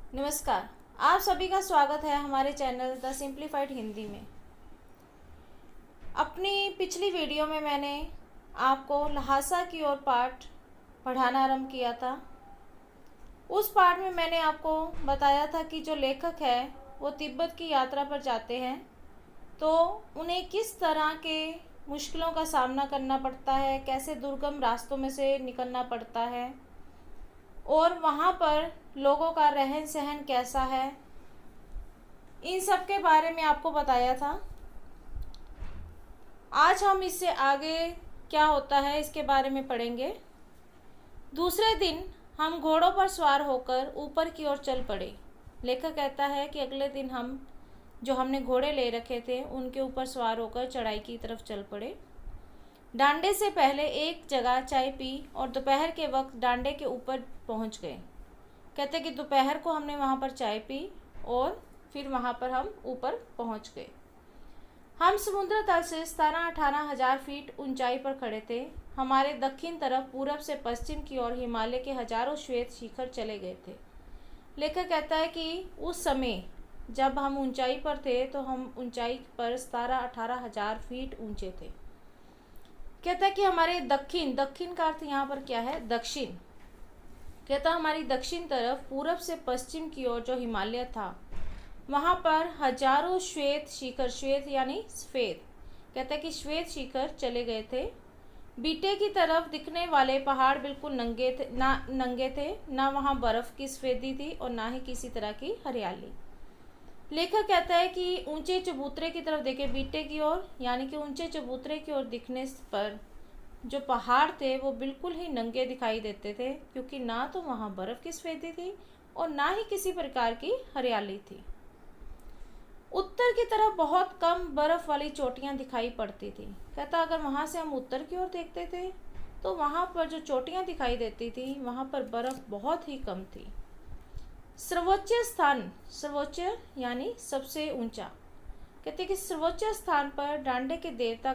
नमस्कार। आप सभी का स्वागत है हमारे चैनल द सिंप्लीफाइड हिंदी में। अपनी पिछली वीडियो में मैंने आपको लहासा की ओर पाठ पढ़ाना आरंभ किया था। उस पाठ में मैंने आपको बताया था कि जो लेखक है वो तिब्बत की यात्रा पर जाते हैं तो उन्हें किस तरह के मुश्किलों का सामना करना पड़ता है, कैसे दुर्गम रास्तों में से निकलना पड़ता है और वहाँ पर लोगों का रहन सहन कैसा है, इन सब के बारे में आपको बताया था। आज हम इससे आगे क्या होता है इसके बारे में पढ़ेंगे। दूसरे दिन हम घोड़ों पर सवार होकर ऊपर की ओर चल पड़े। लेखक कहता है कि अगले दिन हमने घोड़े ले रखे थे उनके ऊपर सवार होकर चढ़ाई की तरफ चल पड़े। डांडे से पहले एक जगह चाय पी और दोपहर के वक्त डांडे के ऊपर पहुंच गए। कहते कि दोपहर को हमने वहां पर चाय पी और फिर वहां पर हम ऊपर पहुंच गए। हम समुद्र तल से 17-18 हजार फीट ऊंचाई पर खड़े थे। हमारे दक्षिण तरफ पूरब से पश्चिम की ओर हिमालय के हजारों श्वेत शिखर चले गए थे। लेखक कहता है कि उस समय जब हम ऊंचाई पर थे तो हम ऊंचाई पर 17-18 हजार फीट ऊंचे थे। कहता है कि हमारे दक्षिण का अर्थ यहाँ पर क्या है, दक्षिण। कहता हमारी दक्षिण तरफ पूरब से पश्चिम की ओर जो हिमालय था वहाँ पर हजारों श्वेत शिखर, श्वेत यानी सफ़ेद, कहता है कि श्वेत शिखर चले गए थे। बीटे की तरफ दिखने वाले पहाड़ बिल्कुल नंगे थे, ना वहाँ बर्फ़ की सफ़ेदी थी और ना ही किसी तरह की हरियाली। लेखक कहता है कि ऊंचे चबूतरे की तरफ देखे, बीटे की ओर यानी कि ऊंचे चबूतरे की ओर दिखने पर जो पहाड़ थे वो बिल्कुल ही नंगे दिखाई देते थे, क्योंकि ना तो वहाँ बर्फ़ की सफ़ेदी थी और ना ही किसी प्रकार की हरियाली थी। उत्तर की तरफ बहुत कम बर्फ़ वाली चोटियाँ दिखाई पड़ती थी। कहता अगर वहाँ से हम उत्तर की ओर देखते थे तो वहाँ पर जो चोटियाँ दिखाई देती थी वहाँ पर बर्फ़ बहुत ही कम थी। सर्वोच्च स्थान, सर्वोच्च यानी सबसे ऊंचा, कहते कि सर्वोच्च स्थान पर डांडे के देवता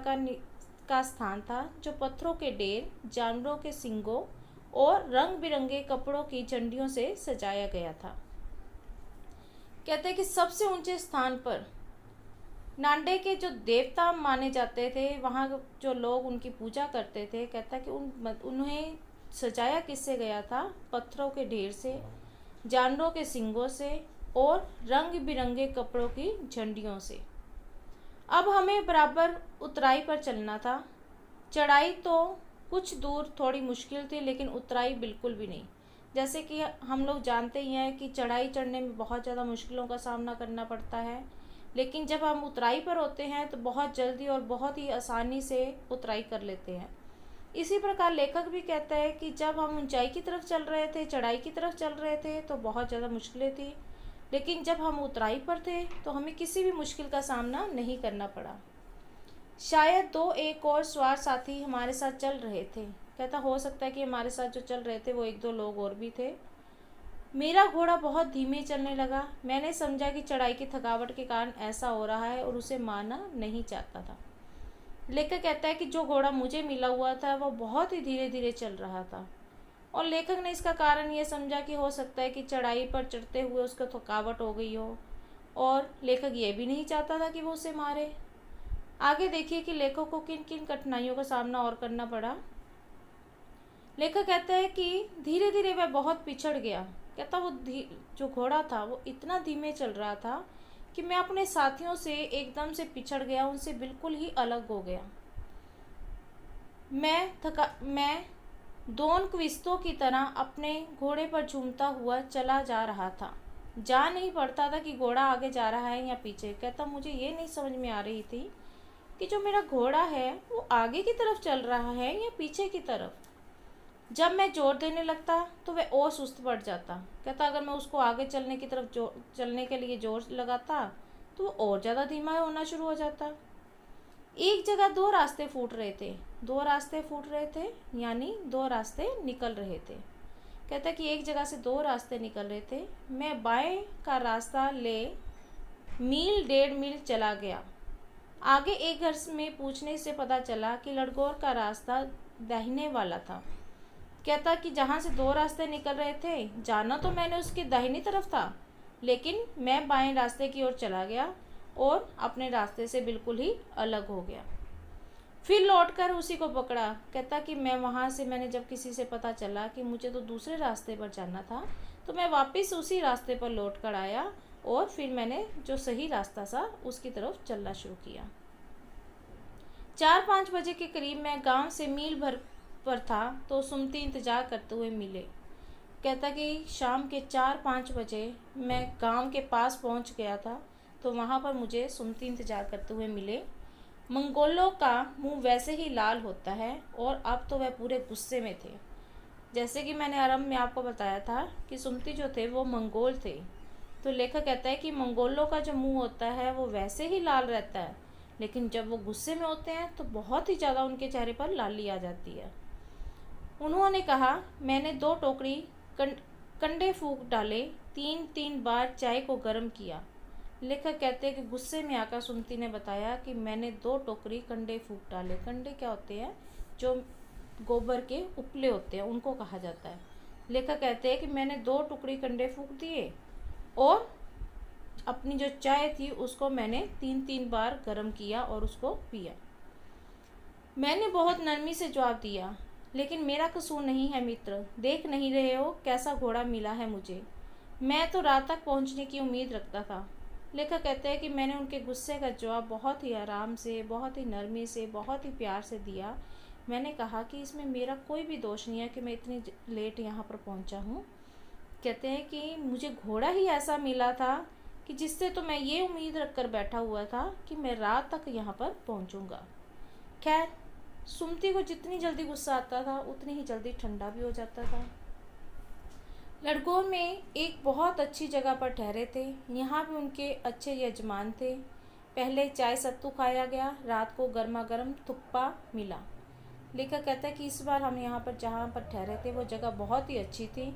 का स्थान था, जो पत्थरों के ढेर, जानवरों के सींगों और रंग बिरंगे कपड़ों की झंडियों से सजाया गया था। कहते हैं कि सबसे ऊंचे स्थान पर नांडे के जो देवता माने जाते थे, वहाँ जो लोग उनकी पूजा करते थे, कहता है कि उन्हें सजाया किससे गया था, पत्थरों के ढेर से, जानवरों के सींगों से और रंग बिरंगे कपड़ों की झंडियों से। अब हमें बराबर उतराई पर चलना था। चढ़ाई तो कुछ दूर थोड़ी मुश्किल थी, लेकिन उतराई बिल्कुल भी नहीं। जैसे कि हम लोग जानते ही हैं कि चढ़ाई चढ़ने में बहुत ज़्यादा मुश्किलों का सामना करना पड़ता है, लेकिन जब हम उतराई पर होते हैं तो बहुत जल्दी और बहुत ही आसानी से उतराई कर लेते हैं। इसी प्रकार लेखक भी कहता है कि जब हम ऊंचाई की तरफ चल रहे थे, चढ़ाई की तरफ चल रहे थे तो बहुत ज़्यादा मुश्किलें थी, लेकिन जब हम उतराई पर थे तो हमें किसी भी मुश्किल का सामना नहीं करना पड़ा। शायद 2 एक और सवार साथी हमारे साथ चल रहे थे। कहता हो सकता है कि हमारे साथ जो चल रहे थे वो 1-2 लोग और भी थे। मेरा घोड़ा बहुत धीमे चलने लगा। मैंने समझा कि चढ़ाई की थकावट के कारण ऐसा हो रहा है और उसे मारना नहीं चाहता था। लेखक कहता है कि जो घोड़ा मुझे मिला हुआ था वो बहुत ही धीरे धीरे चल रहा था और लेखक ने इसका कारण ये समझा कि हो सकता है कि चढ़ाई पर चढ़ते हुए उसको थकावट हो गई हो, और लेखक ये भी नहीं चाहता था कि वो उसे मारे। आगे देखिए कि लेखक को किन किन कठिनाइयों का सामना और करना पड़ा। लेखक कहता है कि धीरे धीरे वह बहुत पिछड़ गया। कहता वो जो घोड़ा था वो इतना धीमे चल रहा था कि मैं अपने साथियों से एकदम से पिछड़ गया, उनसे बिल्कुल ही अलग हो गया। मैं दोनक्विस्तों की तरह अपने घोड़े पर झूमता हुआ चला जा रहा था। जा नहीं पड़ता था कि घोड़ा आगे जा रहा है या पीछे। कहता मुझे ये नहीं समझ में आ रही थी कि जो मेरा घोड़ा है वो आगे की तरफ चल रहा है या पीछे की तरफ। जब मैं जोर देने लगता तो वह और सुस्त पड़ जाता। कहता अगर मैं उसको आगे चलने की तरफ चलने के लिए जोर लगाता तो वो और ज़्यादा धीमा होना शुरू हो जाता। एक जगह 2 रास्ते फूट रहे थे। 2 रास्ते फूट रहे थे यानी 2 रास्ते निकल रहे थे। कहता कि एक जगह से 2 रास्ते निकल रहे थे। मैं बाएं का रास्ता ले मील 1.5 मील चला गया। आगे एक घर में पूछने से पता चला कि लड़गौर का रास्ता दाहिने वाला था। कहता कि जहाँ से 2 रास्ते निकल रहे थे, जाना तो मैंने उसकी दाहिनी तरफ था, लेकिन मैं बाएं रास्ते की ओर चला गया और अपने रास्ते से बिल्कुल ही अलग हो गया। फिर लौटकर उसी को पकड़ा। कहता कि मैंने जब किसी से पता चला कि मुझे तो दूसरे रास्ते पर जाना था, तो मैं वापस उसी रास्ते पर लौट कर आया और फिर मैंने जो सही रास्ता था उसकी तरफ चलना शुरू किया। 4-5 बजे के करीब मैं गांव से मील भर पर था तो सुमति इंतज़ार करते हुए मिले। कहता कि शाम के 4-5 बजे मैं गांव के पास पहुंच गया था तो वहां पर मुझे सुमति इंतज़ार करते हुए मिले। मंगोलों का मुंह वैसे ही लाल होता है और अब तो वह पूरे गुस्से में थे। जैसे कि मैंने आरंभ में आपको बताया था कि सुमति जो थे वो मंगोल थे, तो लेखक कहता है कि मंगोलों का जो मुंह होता है वो वैसे ही लाल रहता है, लेकिन जब वो गुस्से में होते हैं तो बहुत ही ज़्यादा उनके चेहरे पर लाली आ जाती है। उन्होंने कहा, मैंने 2 टोकरी कंडे फूंक डाले, 3-3 बार चाय को गर्म किया। लेखक कहते हैं कि गुस्से में आकर सुमति ने बताया कि मैंने 2 टोकरी कंडे फूंक डाले। कंडे क्या होते हैं? जो गोबर के उपले होते हैं, उनको कहा जाता है। लेखक कहते हैं कि मैंने 2 टुकड़ी कंडे फूंक दिए और अपनी जो चाय थी उसको मैंने 3-3 बार गर्म किया और उसको पिया। मैंने बहुत नरमी से जवाब दिया, लेकिन मेरा कसूर नहीं है मित्र, देख नहीं रहे हो कैसा घोड़ा मिला है मुझे। मैं तो रात तक पहुंचने की उम्मीद रखता था। लेखक कहते हैं कि मैंने उनके गुस्से का जवाब बहुत ही आराम से, बहुत ही नरमी से, बहुत ही प्यार से दिया। मैंने कहा कि इसमें मेरा कोई भी दोष नहीं है कि मैं इतनी लेट यहाँ पर पहुँचा हूँ। कहते हैं कि मुझे घोड़ा ही ऐसा मिला था कि जिससे तो मैं ये उम्मीद रख कर बैठा हुआ था कि मैं रात तक यहाँ पर पहुँचूँगा। खैर, सुमति को जितनी जल्दी गुस्सा आता था उतनी ही जल्दी ठंडा भी हो जाता था। लड़कों में एक बहुत अच्छी जगह पर ठहरे थे। यहाँ भी उनके अच्छे यजमान थे। पहले चाय सत्तू खाया गया, रात को गर्मा गर्म थुक्पा मिला। लेखक कहता है कि इस बार हम यहाँ पर जहाँ पर ठहरे थे वो जगह बहुत ही अच्छी थी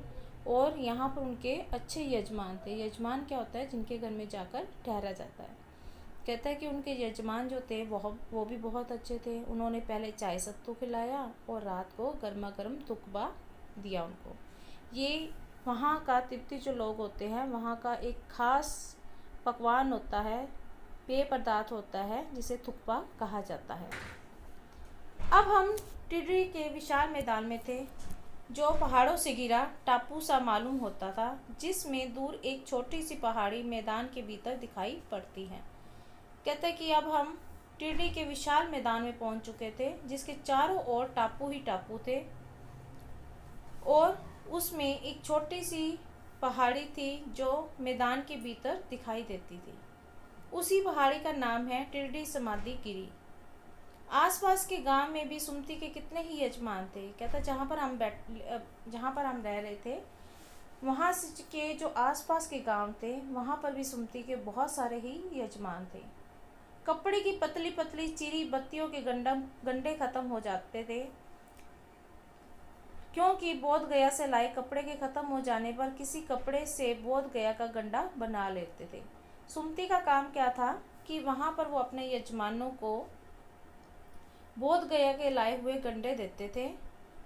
और यहाँ पर उनके अच्छे यजमान थे। यजमान क्या होता है? जिनके घर में जाकर ठहरा जाता है। कहता है कि उनके यजमान जो थे वो भी बहुत अच्छे थे। उन्होंने पहले चाय सत्तू खिलाया और रात को गर्मा गर्म थुक्पा दिया उनको। ये वहाँ का तिब्बती जो लोग होते हैं वहाँ का एक ख़ास पकवान होता है, पेय पदार्थ होता है जिसे थुक्पा कहा जाता है। अब हम टिर्री के विशाल मैदान में थे जो पहाड़ों से घिरा टापू सा मालूम होता था, जिसमें दूर एक छोटी सी पहाड़ी मैदान के भीतर दिखाई पड़ती है। कहते हैं कि अब हम टिर्री के विशाल मैदान में पहुंच चुके थे जिसके चारों ओर टापू ही टापू थे और उसमें एक छोटी सी पहाड़ी थी जो मैदान के भीतर दिखाई देती थी। उसी पहाड़ी का नाम है टिर्डी समाधि गिरी। आसपास के गांव में भी सुमति के कितने ही यजमान थे। कहता जहाँ पर हम रह रहे थे वहाँ के जो आसपास के गांव थे वहाँ पर भी सुमति के बहुत सारे ही यजमान थे। कपड़े की पतली पतली चीरी बत्तियों के गंडे खत्म हो जाते थे, क्योंकि बोध गया से लाए कपड़े के खत्म हो जाने पर किसी कपड़े से बोध गया का गंडा बना लेते थे। सुमति का काम क्या था कि वहाँ पर वो अपने यजमानों को बोध गया के लाए हुए गंडे देते थे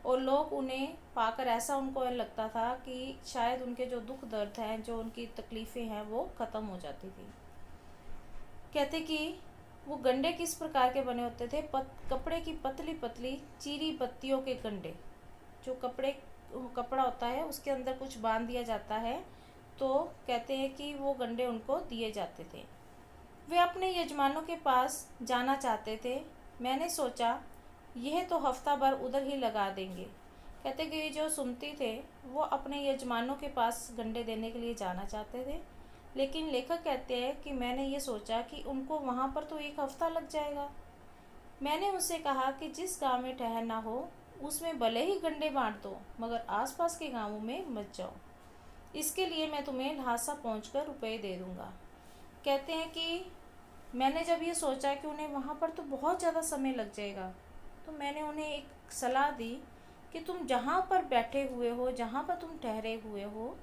और लोग उन्हें पाकर ऐसा उनको लगता था कि शायद उनके जो दुख दर्द हैं, जो उनकी तकलीफ़ें हैं वो ख़त्म हो जाती थी। कहते कि वो गंडे किस प्रकार के बने होते थे? कपड़े की पतली पतली चीरी बत्तियों के गंडे। जो कपड़ा होता है उसके अंदर कुछ बांध दिया जाता है, तो कहते हैं कि वो गंडे उनको दिए जाते थे। वे अपने यजमानों के पास जाना चाहते थे। मैंने सोचा यह तो हफ्ता भर उधर ही लगा देंगे। कहते कि जो सुमति थे वो अपने यजमानों के पास गंडे देने के लिए जाना चाहते थे, लेकिन लेखक कहते हैं कि मैंने ये सोचा कि उनको वहाँ पर तो 1 हफ्ता लग जाएगा। मैंने उनसे कहा कि जिस गांव में ठहरना हो उसमें भले ही गंडे बांट दो, मगर आसपास के गांवों में मत जाओ। इसके लिए मैं तुम्हें ल्हासा पहुंचकर रुपए दे दूंगा। कहते हैं कि मैंने जब ये सोचा कि उन्हें वहाँ पर तो बहुत ज़्यादा समय लग जाएगा, तो मैंने उन्हें एक सलाह दी कि तुम जहाँ पर बैठे हुए हो, जहाँ पर तुम ठहरे हुए हो,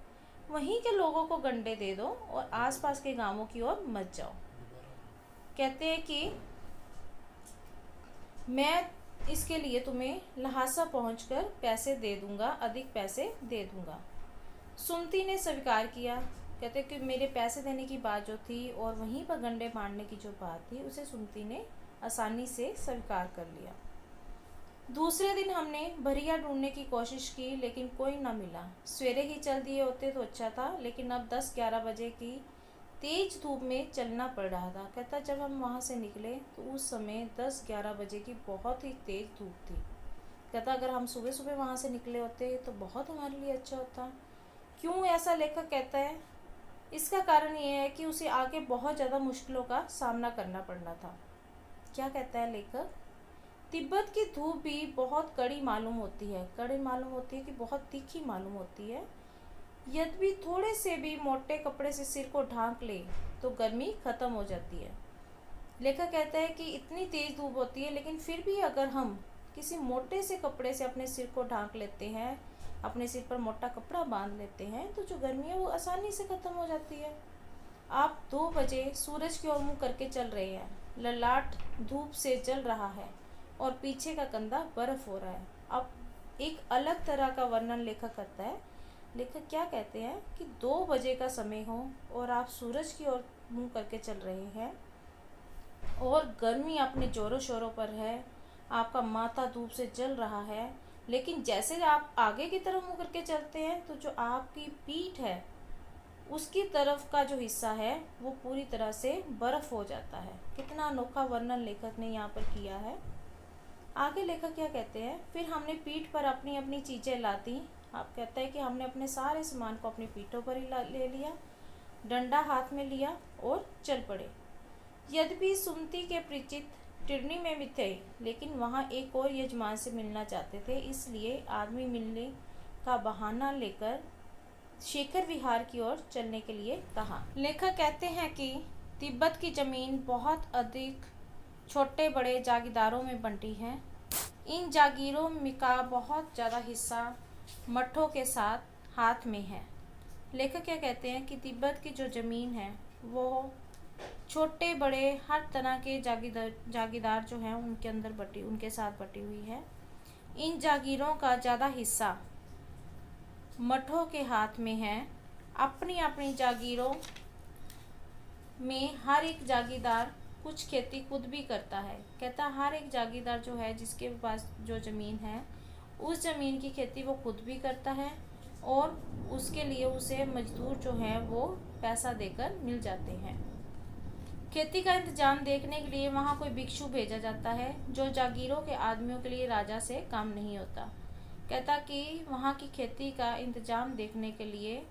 वहीं के लोगों को गंडे दे दो और आसपास के गांवों की ओर मत जाओ। कहते हैं कि मैं इसके लिए तुम्हें ल्हासा पहुंचकर पैसे दे दूंगा, अधिक पैसे दे दूंगा। सुमति ने स्वीकार किया। कहते कि मेरे पैसे देने की बात जो थी और वहीं पर गंडे मारने की जो बात थी उसे सुमति ने आसानी से स्वीकार कर लिया। दूसरे दिन हमने भरिया ढूंढने की कोशिश की लेकिन कोई न मिला। सवेरे ही चल दिए होते तो अच्छा था, लेकिन अब 10-11 बजे की तेज धूप में चलना पड़ रहा था। कहता जब हम वहाँ से निकले तो उस समय 10-11 बजे की बहुत ही तेज धूप थी। कहता अगर हम सुबह सुबह वहाँ से निकले होते तो बहुत हमारे लिए अच्छा होता। क्यों ऐसा लेखक कहता है? इसका कारण ये है कि उसे आगे बहुत ज़्यादा मुश्किलों का सामना करना पड़ना था। क्या कहता है लेखक? तिब्बत की धूप भी बहुत कड़ी मालूम होती है। कड़ी मालूम होती है कि बहुत तीखी मालूम होती है। यद्यपि थोड़े से भी मोटे कपड़े से सिर को ढांक ले तो गर्मी खत्म हो जाती है। लेखक कहता है कि इतनी तेज धूप होती है, लेकिन फिर भी अगर हम किसी मोटे से कपड़े से अपने सिर को ढांक लेते हैं, अपने सिर पर मोटा कपड़ा बांध लेते हैं, तो जो गर्मी है वो आसानी से ख़त्म हो जाती है। आप 2 बजे सूरज की ओर मुँह करके चल रहे हैं। ललाट धूप से जल रहा है और पीछे का कंधा बर्फ हो रहा है। अब एक अलग तरह का वर्णन लेखक करता है। लेखक क्या कहते हैं कि 2 बजे का समय हो और आप सूरज की ओर मुँह करके चल रहे हैं और गर्मी अपने जोरों शोरों पर है, आपका माथा धूप से जल रहा है, लेकिन जैसे आप आगे की तरफ मुँह करके चलते हैं तो जो आपकी पीठ है उसकी तरफ का जो हिस्सा है वो पूरी तरह से बर्फ़ हो जाता है। कितना अनोखा वर्णन लेखक ने यहाँ पर किया है। आगे लेखक क्या कहते हैं? फिर हमने पीठ पर अपनी अपनी चीज़ें ला दी। आप कहते हैं कि हमने अपने सारे सामान को अपनी पीठों पर ही ले लिया, डंडा हाथ में लिया और चल पड़े। यद्यपि सुमति के परिचित टिरनी में भी थे, लेकिन वहाँ एक और यजमान से मिलना चाहते थे, इसलिए आदमी मिलने का बहाना लेकर शेखर विहार की ओर चलने के लिए कहा। लेखक कहते हैं कि तिब्बत की ज़मीन बहुत अधिक छोटे बड़े जागीरदारों में बंटी है। इन जागीरों का बहुत ज़्यादा हिस्सा मठों के साथ हाथ में है। लेखक क्या कहते हैं कि तिब्बत की जो ज़मीन है वो छोटे बड़े हर तरह के जागीरदार जो हैं उनके साथ बटी हुई है। इन जागीरों का ज़्यादा हिस्सा मठों के हाथ में है। अपनी अपनी जागीरों में हर एक जागीरदार कुछ खेती खुद भी करता है। कहता हर एक जागीरदार जो है जिसके पास जो ज़मीन है उस ज़मीन की खेती वो खुद भी करता है और उसके लिए उसे मजदूर जो हैं वो पैसा देकर मिल जाते हैं। खेती का इंतजाम देखने के लिए वहाँ कोई भिक्षु भेजा जाता है जो जागीरों के आदमियों के लिए राजा से कम नहीं होता। कहता कि वहाँ की खेती का इंतजाम देखने के लिए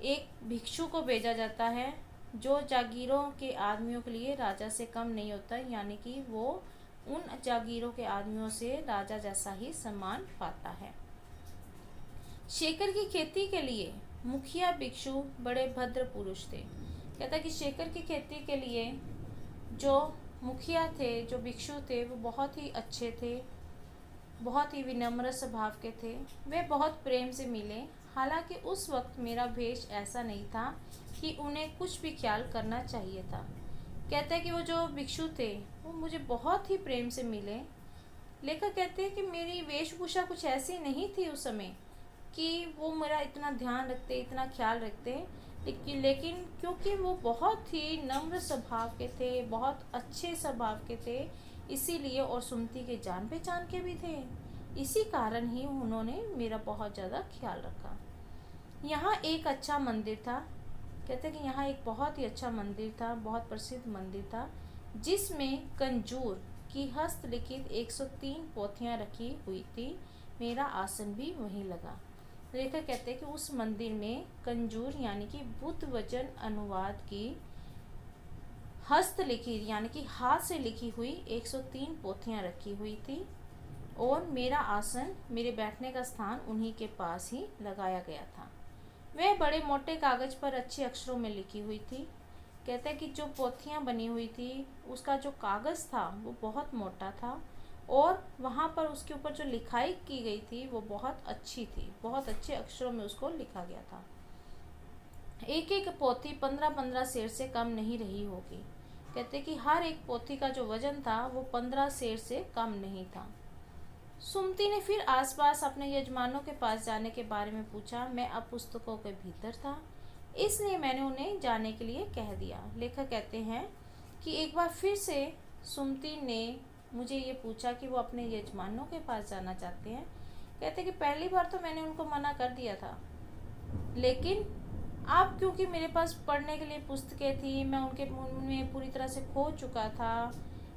एक भिक्षु को भेजा जाता है जो जागीरों के आदमियों के लिए राजा से कम नहीं होता, यानी कि वो उन जागीरों के आदमियों से राजा जैसा ही सम्मान पाता है। शेखर की खेती के लिए मुखिया भिक्षु बड़े भद्र पुरुष थे। कहता कि शेखर की खेती के लिए जो मुखिया थे, जो भिक्षु थे, वो बहुत ही अच्छे थे, बहुत ही विनम्र स्वभाव के थे। वे बहुत प्रेम से मिले। हालांकि उस वक्त मेरा भेष ऐसा नहीं था कि उन्हें कुछ भी ख्याल करना चाहिए था। कहते हैं कि वो जो भिक्षु थे वो मुझे बहुत ही प्रेम से मिले। लेखक कहते हैं कि मेरी वेशभूषा कुछ ऐसी नहीं थी उस समय कि वो मेरा इतना ध्यान रखते, इतना ख्याल रखते, लेकिन क्योंकि वो बहुत ही नम्र स्वभाव के थे, बहुत अच्छे स्वभाव के थे, इसीलिए, और सुमति के जान पहचान के भी थे, इसी कारण ही उन्होंने मेरा बहुत ज़्यादा ख्याल रखा। यहाँ एक अच्छा मंदिर था। कहते हैं कि यहाँ एक बहुत ही अच्छा मंदिर था, बहुत प्रसिद्ध मंदिर था, जिसमें कंजूर की हस्तलिखित 103 पोथियाँ रखी हुई थी। मेरा आसन भी वहीं लगा। लेखक कहते हैं कि उस मंदिर में कंजूर यानी कि बुद्ध वचन अनुवाद की हस्तलिखित यानी कि हाथ से लिखी हुई 103 पोथियाँ रखी हुई थी और मेरा आसन, मेरे बैठने का स्थान उन्हीं के पास ही लगाया गया था। वह बड़े मोटे कागज़ पर अच्छे अक्षरों में लिखी हुई थी। कहते हैं कि जो पोथियाँ बनी हुई थी उसका जो कागज़ था वो बहुत मोटा था और वहाँ पर उसके ऊपर जो लिखाई की गई थी वो बहुत अच्छी थी, बहुत अच्छे अक्षरों में उसको लिखा गया था। एक एक पोथी 15-15 सेर से कम नहीं रही होगी। कहते कि हर एक पोथी का जो वजन था वो 15 सेर से कम नहीं था। सुमति ने फिर आसपास अपने यजमानों के पास जाने के बारे में पूछा। मैं अब पुस्तकों के भीतर था। इसलिए मैंने उन्हें जाने के लिए कह दिया। लेखक कहते हैं कि एक बार फिर से सुमति ने मुझे ये पूछा कि वो अपने यजमानों के पास जाना चाहते हैं। कहते कि पहली बार तो मैंने उनको मना कर दिया था, लेकिन अब क्योंकि मेरे पास पढ़ने के लिए पुस्तकें थी, मैं उनके में पूरी तरह से खो चुका था,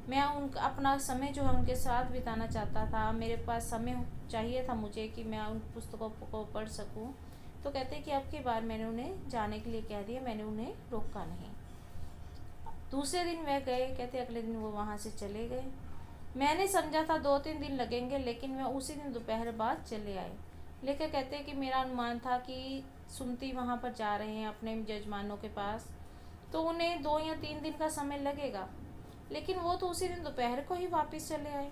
मैं अपना समय जो है उनके साथ बिताना चाहता था, मेरे पास समय चाहिए था मुझे कि मैं उन पुस्तकों को पढ़ सकूं। तो कहते हैं कि अब की बार मैंने उन्हें जाने के लिए कह दिया, मैंने उन्हें रोका नहीं। दूसरे दिन वह गए। कहते अगले दिन वो वहाँ से चले गए। मैंने समझा था 2-3 दिन लगेंगे, लेकिन वह उसी दिन दोपहर बाद चले आए। लेखक कहते हैं कि मेरा अनुमान था कि सुमति वहाँ पर जा रहे हैं अपने यजमानों के पास, तो उन्हें 2 या 3 दिन का समय लगेगा, लेकिन वो तो उसी दिन दोपहर को ही वापस चले आए।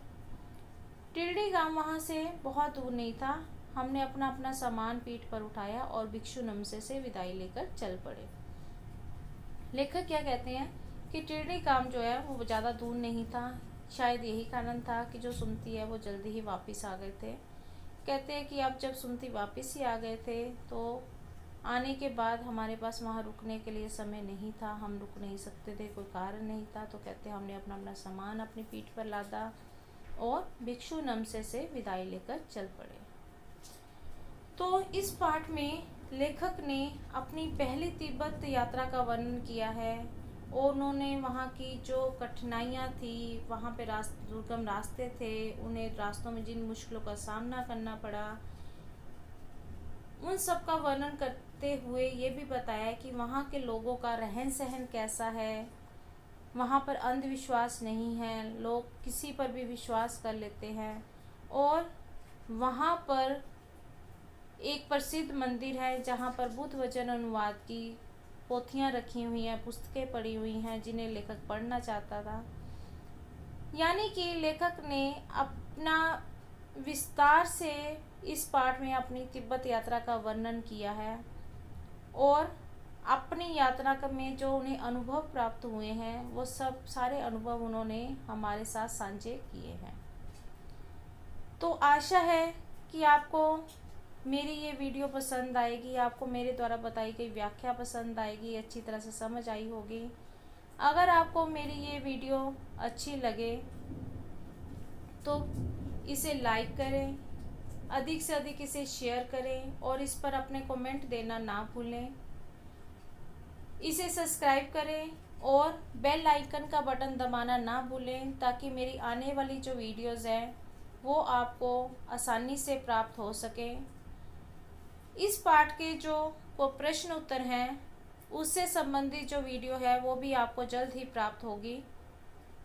टिरडी गांव वहाँ से बहुत दूर नहीं था। हमने अपना अपना सामान पीठ पर उठाया और भिक्षु नमसे से विदाई लेकर चल पड़े। लेखक क्या कहते हैं कि टिरडी गांव जो है वो ज़्यादा दूर नहीं था। शायद यही कारण था कि जो सुमति है वो जल्दी ही वापस आ गए थे। कहते हैं कि अब जब सुमति वापस ही आ गए थे तो आने के बाद हमारे पास वहाँ रुकने के लिए समय नहीं था, हम रुक नहीं सकते थे, कोई कारण नहीं था। तो कहते हैं हमने अपना अपना सामान अपनी पीठ पर लादा और भिक्षु नमसे से विदाई लेकर चल पड़े। तो इस पाठ में लेखक ने अपनी पहली तिब्बत यात्रा का वर्णन किया है और उन्होंने वहाँ की जो कठिनाइयाँ थी, वहाँ पे दुर्गम रास्ते थे, उन्हें रास्तों में जिन मुश्किलों का सामना करना पड़ा, उन सब का वर्णन करते हुए ये भी बताया कि वहाँ के लोगों का रहन सहन कैसा है। वहाँ पर अंधविश्वास नहीं है, लोग किसी पर भी विश्वास कर लेते हैं, और वहाँ पर एक प्रसिद्ध मंदिर है जहाँ पर बुद्ध वचन अनुवाद की पोथियाँ रखी हुई हैं, पुस्तकें पड़ी हुई हैं जिन्हें लेखक पढ़ना चाहता था। यानी कि लेखक ने अपना विस्तार से इस पाठ में अपनी तिब्बत यात्रा का वर्णन किया है और अपनी यात्रा में जो उन्हें अनुभव प्राप्त हुए हैं वो सब सारे अनुभव उन्होंने हमारे साथ साझे किए हैं। तो आशा है कि आपको मेरी ये वीडियो पसंद आएगी, आपको मेरे द्वारा बताई गई व्याख्या पसंद आएगी, अच्छी तरह से समझ आई होगी। अगर आपको मेरी ये वीडियो अच्छी लगे तो इसे लाइक करें, अधिक से अधिक इसे शेयर करें और इस पर अपने कमेंट देना ना भूलें। इसे सब्सक्राइब करें और बेल आइकन का बटन दबाना ना भूलें ताकि मेरी आने वाली जो वीडियोज़ हैं वो आपको आसानी से प्राप्त हो सकें। इस पाठ के जो प्रश्न उत्तर हैं उससे संबंधित जो वीडियो है वो भी आपको जल्द ही प्राप्त होगी,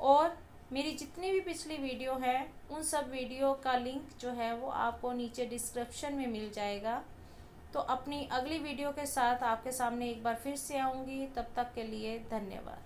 और मेरी जितनी भी पिछली वीडियो है उन सब वीडियो का लिंक जो है वो आपको नीचे डिस्क्रिप्शन में मिल जाएगा। तो अपनी अगली वीडियो के साथ आपके सामने एक बार फिर से आऊँगी, तब तक के लिए धन्यवाद।